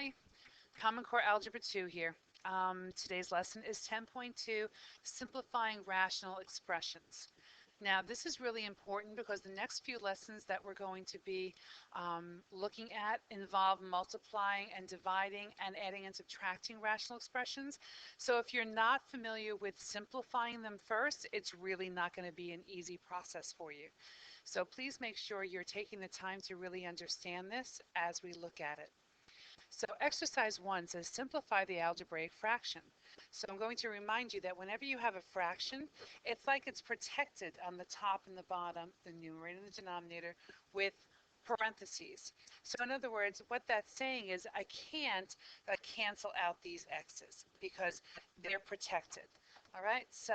Hi, Common Core Algebra II here. Today's lesson is 10.2, Simplifying Rational Expressions. Now, this is really important because the next few lessons that we're going to be looking at involve multiplying and dividing and adding and subtracting rational expressions. So if you're not familiar with simplifying them first, it's really not going to be an easy process for you. So please make sure you're taking the time to really understand this as we look at it. So exercise 1 says simplify the algebraic fraction. So I'm going to remind you that whenever you have a fraction, it's like it's protected on the top and the bottom, the numerator and the denominator, with parentheses. So in other words, what that's saying is I can't cancel out these x's because they're protected. All right, so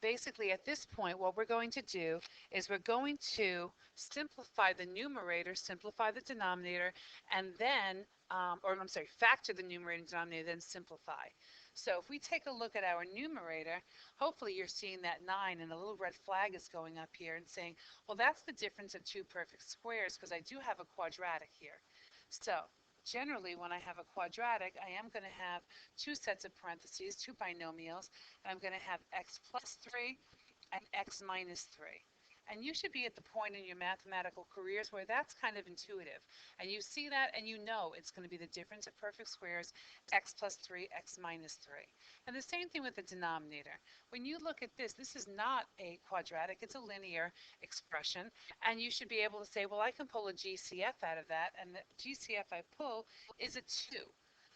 basically at this point what we're going to do is we're going to simplify the numerator, simplify the denominator, and then, factor the numerator and denominator, then simplify. So if we take a look at our numerator, hopefully you're seeing that 9 and the little red flag is going up here and saying, well, that's the difference of two perfect squares because I do have a quadratic here. So generally when I have a quadratic, I am going to have two sets of parentheses, two binomials, and I'm going to have x plus 3 and x minus 3. And you should be at the point in your mathematical careers where that's kind of intuitive. And you see that and you know it's going to be the difference of perfect squares, x plus 3, x minus 3. And the same thing with the denominator. When you look at this, this is not a quadratic, it's a linear expression. And you should be able to say, well, I can pull a GCF out of that. And the GCF I pull is a 2.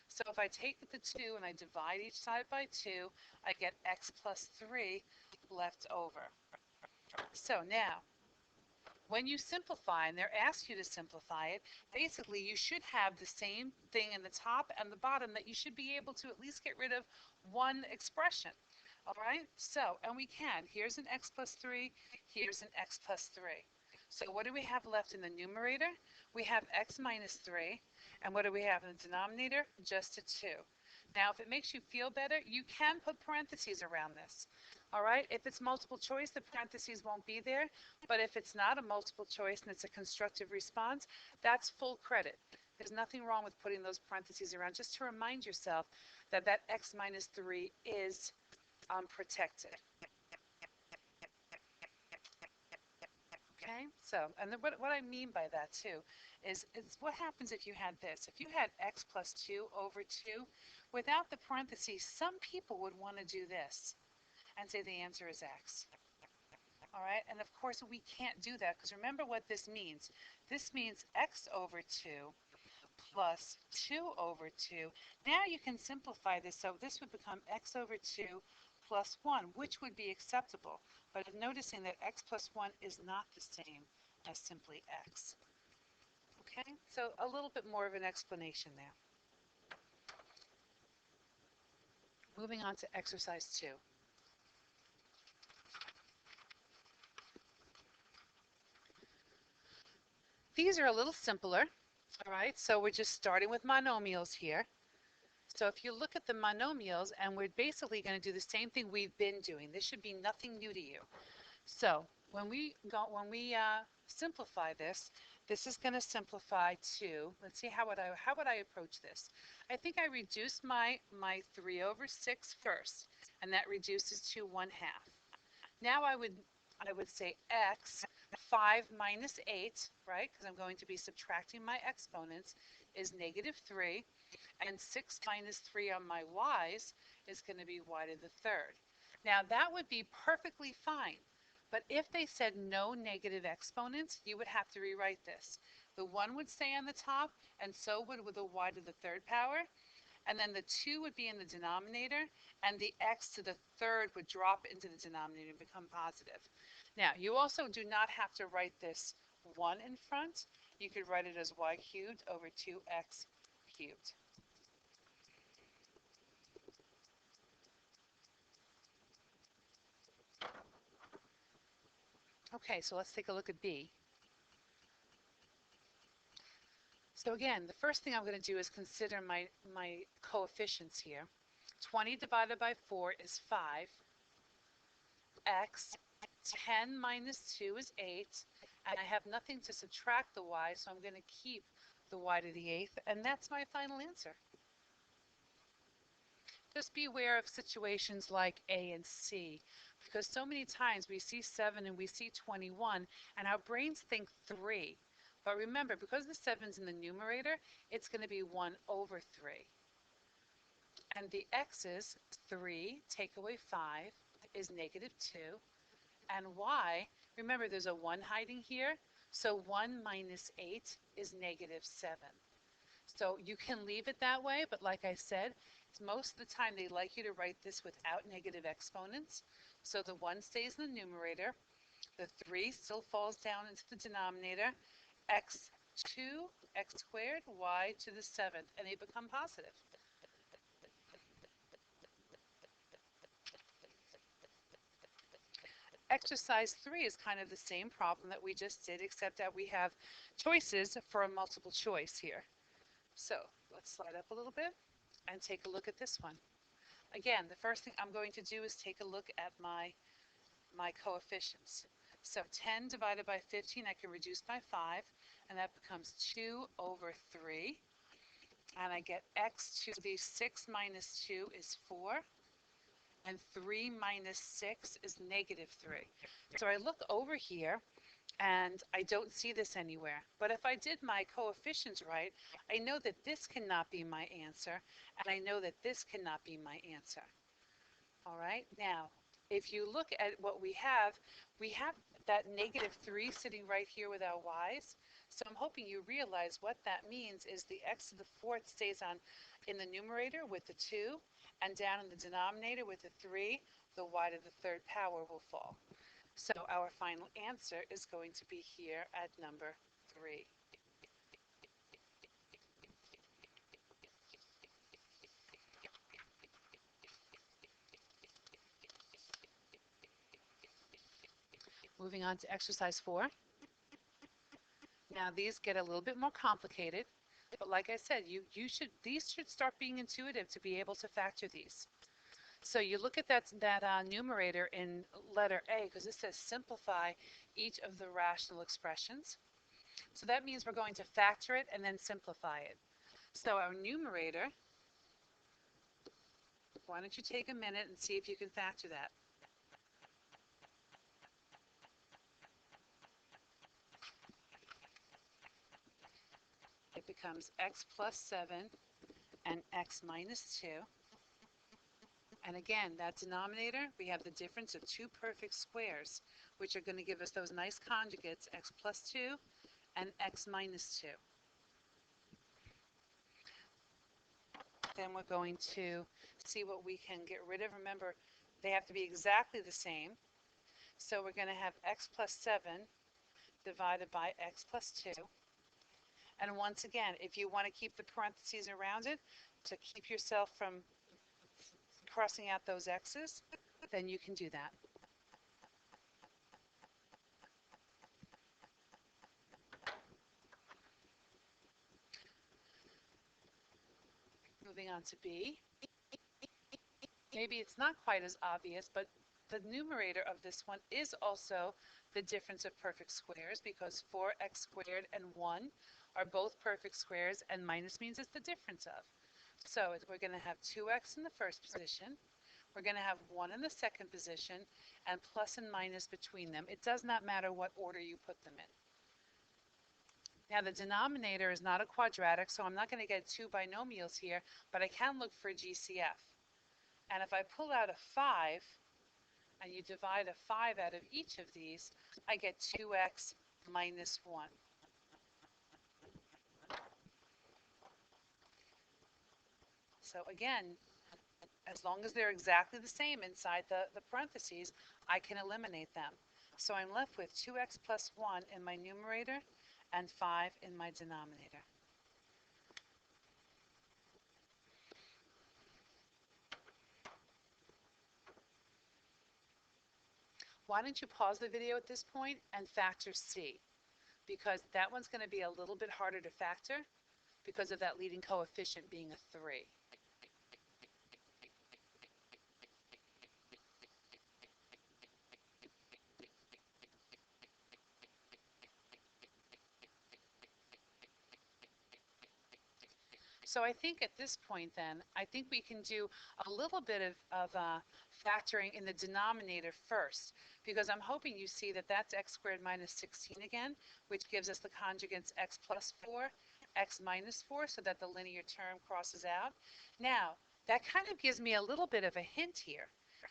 So if I take the 2 and I divide each side by 2, I get x plus 3 left over. So now, when you simplify, and they're asked you to simplify it, basically you should have the same thing in the top and the bottom that you should be able to at least get rid of one expression. All right, so, and we can. Here's an x plus 3, here's an x plus 3. So what do we have left in the numerator? We have x minus 3. And what do we have in the denominator? Just a 2. Now, if it makes you feel better, you can put parentheses around this. All right, if it's multiple choice, the parentheses won't be there. But if it's not a multiple choice and it's a constructive response, that's full credit. There's nothing wrong with putting those parentheses around just to remind yourself that that x minus 3 is protected. Okay, so, and then what I mean by that too is what happens if you had this. If you had x plus 2 over 2, without the parentheses, some people would want to do this and say the answer is x. All right, and of course we can't do that because remember what this means. This means x over 2 plus 2 over 2. Now you can simplify this, so this would become x over 2 plus 1, which would be acceptable. But noticing that x plus 1 is not the same as simply x. Okay, so a little bit more of an explanation there. Moving on to exercise 2. These are a little simpler. All right, so we're just starting with monomials here. So if you look at the monomials, and we're basically going to do the same thing we've been doing. This should be nothing new to you. So when we simplify this, this is going to simplify to, let's see, how would I approach this? I think I reduced my 3 over 6 first, and that reduces to 1/2. Now I would say x 5 minus 8, right, because I'm going to be subtracting my exponents, is negative 3, and 6 minus 3 on my y's is going to be y to the 3rd. Now that would be perfectly fine, but if they said no negative exponents, you would have to rewrite this. The 1 would stay on the top, and so would the y to the 3rd power, and then the 2 would be in the denominator, and the x to the 3rd would drop into the denominator and become positive. Now, you also do not have to write this 1 in front. You could write it as y cubed over 2x cubed. Okay, so let's take a look at B. So again, the first thing I'm going to do is consider my coefficients here. 20 divided by 4 is 5. X, 10 minus 2 is 8. And I have nothing to subtract the y, so I'm going to keep the y to the 8th, and that's my final answer. Just be aware of situations like A and C, because so many times we see 7 and we see 21, and our brains think 3. But remember, because the 7's in the numerator, it's going to be 1 over 3. And the x's, 3 take away 5 is negative 2. And y, remember there's a 1 hiding here, so 1 minus 8 is negative 7. So you can leave it that way, but like I said, most of the time they like you to write this without negative exponents. So the 1 stays in the numerator, the 3 still falls down into the denominator, x2, x squared, y to the 7th, and they become positive. Exercise 3 is kind of the same problem that we just did, except that we have choices for a multiple choice here. So let's slide up a little bit and take a look at this one. Again, the first thing I'm going to do is take a look at my coefficients. So 10 divided by 15 I can reduce by 5, and that becomes 2 over 3. And I get x to the 6 minus 2 is 4. And 3 minus 6 is negative 3. So I look over here and I don't see this anywhere. But if I did my coefficients right, I know that this cannot be my answer, and I know that this cannot be my answer. All right, now, if you look at what we have that negative 3 sitting right here with our y's. So I'm hoping you realize what that means is the x to the 4th stays on in the numerator with the 2, and down in the denominator with the 3, the y to the 3rd power will fall. So our final answer is going to be here at number 3. Moving on to exercise 4. Now these get a little bit more complicated, but like I said, these should start being intuitive to be able to factor these. So you look at that numerator in letter A, because it says simplify each of the rational expressions. So that means we're going to factor it and then simplify it. So our numerator, why don't you take a minute and see if you can factor that. It becomes x plus 7 and x minus 2. And again, that denominator, we have the difference of 2 perfect squares, which are going to give us those nice conjugates, x plus 2 and x minus 2. Then we're going to see what we can get rid of. Remember, they have to be exactly the same. So we're going to have x plus 7 divided by x plus 2. And once again, if you want to keep the parentheses around it to keep yourself from crossing out those x's, then you can do that. Moving on to B. Maybe it's not quite as obvious, but the numerator of this one is also the difference of perfect squares, because 4x squared and 1 are both perfect squares, and minus means it's the difference of. So we're going to have 2x in the first position, we're going to have 1 in the second position, and plus and minus between them. It does not matter what order you put them in. Now the denominator is not a quadratic, so I'm not going to get 2 binomials here, but I can look for GCF. And if I pull out a 5, and you divide a 5 out of each of these, I get 2x minus 1. So again, as long as they're exactly the same inside the parentheses, I can eliminate them. So I'm left with 2x plus 1 in my numerator and 5 in my denominator. Why don't you pause the video at this point and factor C? Because that one's going to be a little bit harder to factor because of that leading coefficient being a 3. So I think at this point then, I think we can do a little bit of factoring in the denominator first, because I'm hoping you see that that's x squared minus 16 again, which gives us the conjugates x plus 4, x minus 4, so that the linear term crosses out. Now, that kind of gives me a little bit of a hint here,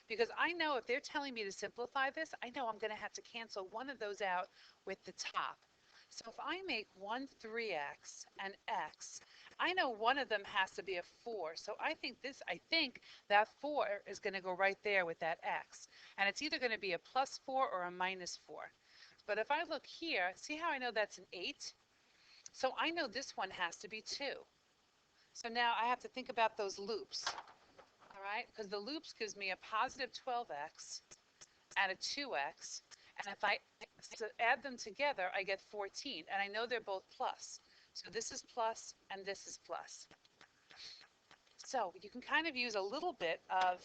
because I know if they're telling me to simplify this, I know I'm going to have to cancel one of those out with the top. So if I make 1 3x and x, I know one of them has to be a 4. So I think that 4 is going to go right there with that x. And it's either going to be a plus 4 or a minus 4. But if I look here, see how I know that's an 8? So I know this one has to be 2. So now I have to think about those loops, all right? Because the loops gives me a positive 12x and a 2x. And if I add them together, I get 14. And I know they're both plus. So this is plus and this is plus. So you can kind of use a little bit of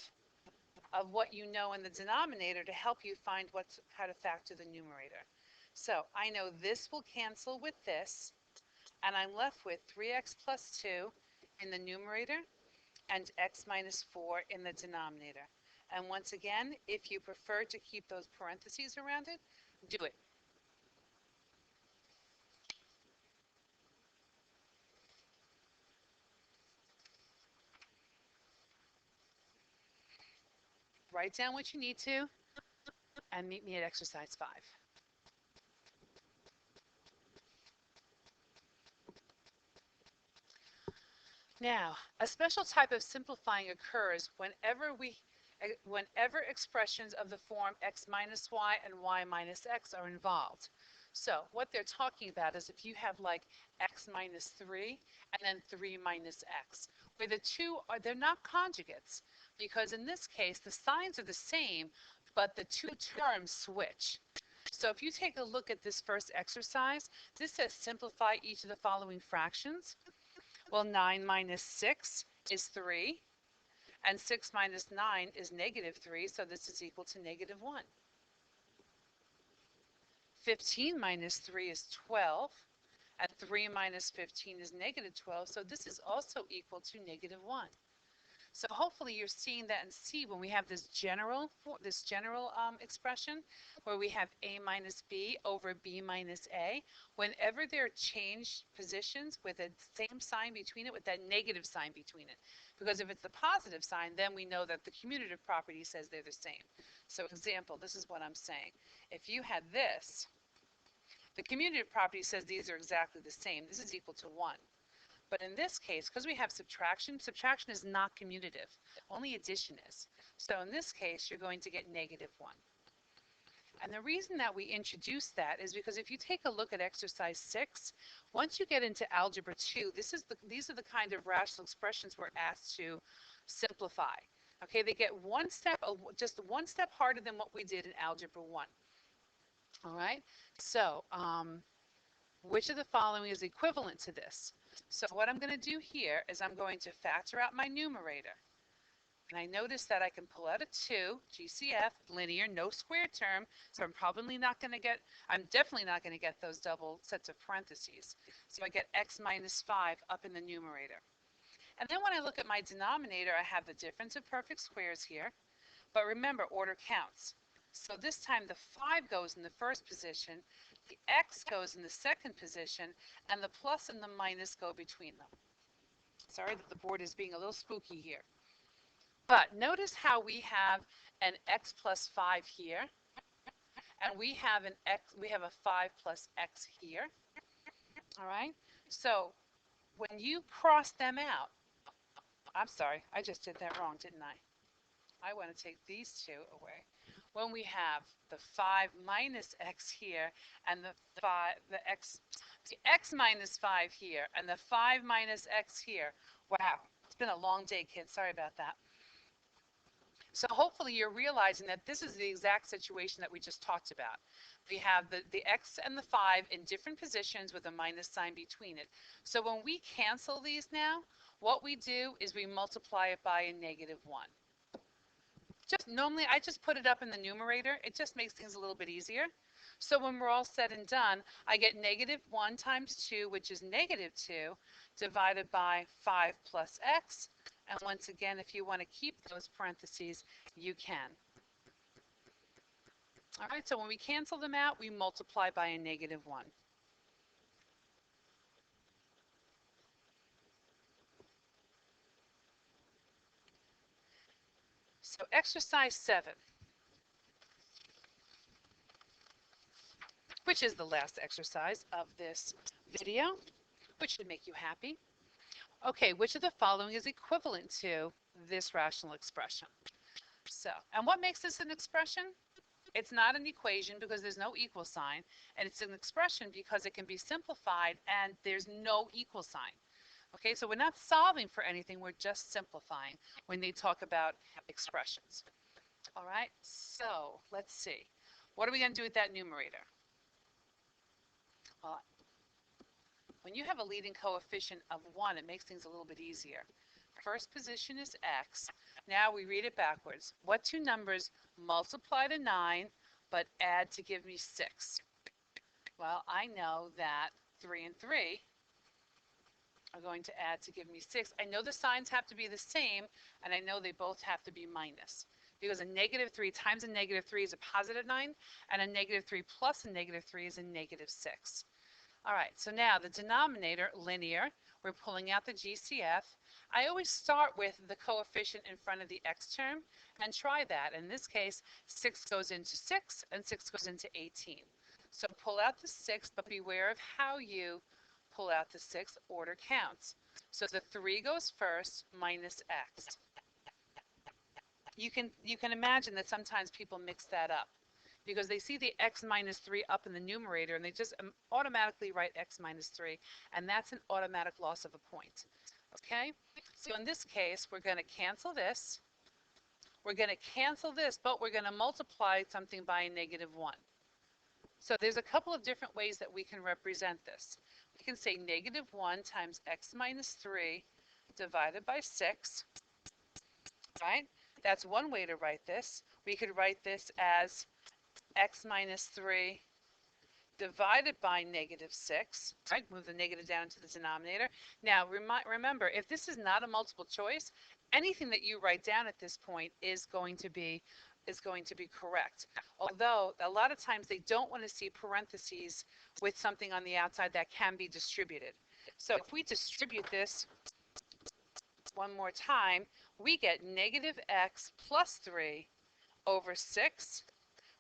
what you know in the denominator to help you find how to factor the numerator. So I know this will cancel with this, and I'm left with 3x plus 2 in the numerator and x minus 4 in the denominator. And once again, if you prefer to keep those parentheses around it, do it. Write down what you need to, and meet me at exercise 5. Now, a special type of simplifying occurs whenever expressions of the form x minus y and y minus x are involved. So what they're talking about is if you have like x minus 3 and then 3 minus x, where the two they're not conjugates, because in this case the signs are the same, but the two terms switch. So if you take a look at this first exercise, this says simplify each of the following fractions. Well, 9 minus 6 is 3, and 6 minus 9 is negative 3, so this is equal to negative 1. 15 minus 3 is 12, and 3 minus 15 is negative 12, so this is also equal to negative 1. So hopefully you're seeing that and see when we have this general expression where we have a minus b over b minus a, whenever they're changed positions with a same sign between it, with that negative sign between it. Because if it's the positive sign, then we know that the commutative property says they're the same. So example, this is what I'm saying. If you had this, the commutative property says these are exactly the same. This is equal to 1. But in this case, because we have subtraction, subtraction is not commutative. Only addition is. So in this case, you're going to get negative 1. And the reason that we introduce that is because if you take a look at exercise 6, once you get into algebra 2, these are the kind of rational expressions we're asked to simplify. Okay, they get just one step harder than what we did in algebra 1. All right, so which of the following is equivalent to this? So what I'm going to do here is I'm going to factor out my numerator. And I notice that I can pull out a 2, GCF, linear, no square term, so I'm definitely not going to get those double sets of parentheses. So I get x minus 5 up in the numerator. And then when I look at my denominator, I have the difference of perfect squares here. But remember, order counts. So this time the 5 goes in the first position, the x goes in the second position, and the plus and the minus go between them. Sorry that the board is being a little spooky here. But notice how we have an x plus 5 here, and we have a 5 plus x here. All right? So when you cross them out, I'm sorry, I just did that wrong, didn't I? I want to take these two away. When we have the 5 minus x here and the x minus 5 here and the 5 minus x here. Wow, it's been a long day, kids. Sorry about that. So hopefully you're realizing that this is the exact situation that we just talked about. We have the x and the 5 in different positions with a minus sign between it. So when we cancel these now, what we do is we multiply it by a negative 1. Normally I just put it up in the numerator. It just makes things a little bit easier. So when we're all said and done, I get negative 1 times 2, which is negative 2, divided by 5 plus x. And once again, if you want to keep those parentheses, you can. All right, so when we cancel them out, we multiply by a negative 1. So exercise 7, which is the last exercise of this video, which should make you happy. Okay, which of the following is equivalent to this rational expression? So, and what makes this an expression? It's not an equation because there's no equal sign, and it's an expression because it can be simplified and there's no equal sign. Okay, so we're not solving for anything, we're just simplifying when they talk about expressions. All right, so let's see. What are we going to do with that numerator? Well, when you have a leading coefficient of 1, it makes things a little bit easier. First position is x. Now we read it backwards. What two numbers multiply to 9 but add to give me 6? Well, I know that 3 and 3 are going to add to give me 6. I know the signs have to be the same, and I know they both have to be minus. Because a negative 3 times a negative 3 is a positive 9, and a negative 3 plus a negative 3 is a negative 6. All right, so now the denominator, linear, we're pulling out the GCF. I always start with the coefficient in front of the x term and try that. In this case, 6 goes into 6 and 6 goes into 18. So pull out the 6, but beware of how you pull out the 6, order counts. So the 3 goes first minus x. You can imagine that sometimes people mix that up because they see the x minus 3 up in the numerator and they just automatically write x minus 3, and that's an automatic loss of a point. Okay, so in this case, we're going to cancel this. We're going to cancel this, but we're going to multiply something by a negative 1. So there's a couple of different ways that we can represent this. We can say negative 1 times x minus 3 divided by 6, right? That's one way to write this. We could write this as x minus 3 divided by negative 6, right? Move the negative down to the denominator. Now, remember, if this is not a multiple choice, anything that you write down at this point is going to be correct. Although, a lot of times they don't want to see parentheses with something on the outside that can be distributed. So if we distribute this one more time, we get negative x plus 3 over 6,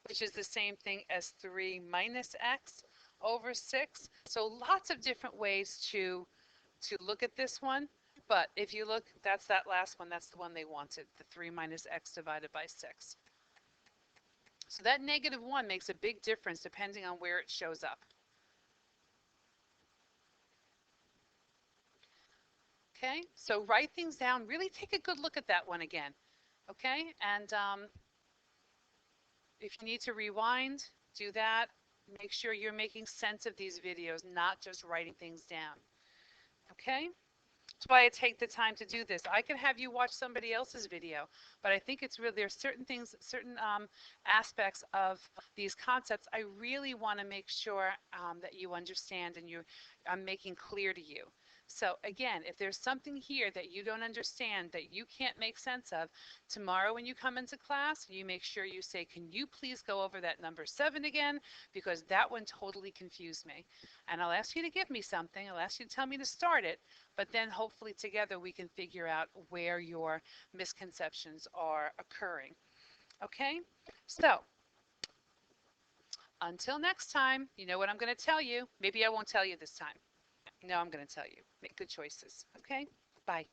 which is the same thing as 3 minus x over 6. So lots of different ways to look at this one. But if you look, that's that last one. That's the one they wanted, the 3 minus x divided by 6. So that negative 1 makes a big difference depending on where it shows up. Okay, so write things down. Really take a good look at that one again. Okay, and if you need to rewind, do that. Make sure you're making sense of these videos, not just writing things down. Okay? That's why I take the time to do this. I could have you watch somebody else's video, but I think it's really, there's certain things, certain aspects of these concepts I really want to make sure that you understand and I'm making clear to you. So again, if there's something here that you don't understand, that you can't make sense of, tomorrow when you come into class, you make sure you say, can you please go over that number 7 again? Because that one totally confused me. And I'll ask you to give me something. I'll ask you to tell me to start it, but then hopefully together we can figure out where your misconceptions are occurring. Okay? So, until next time, you know what I'm going to tell you. Maybe I won't tell you this time. No, I'm going to tell you. Make good choices. Okay? Bye.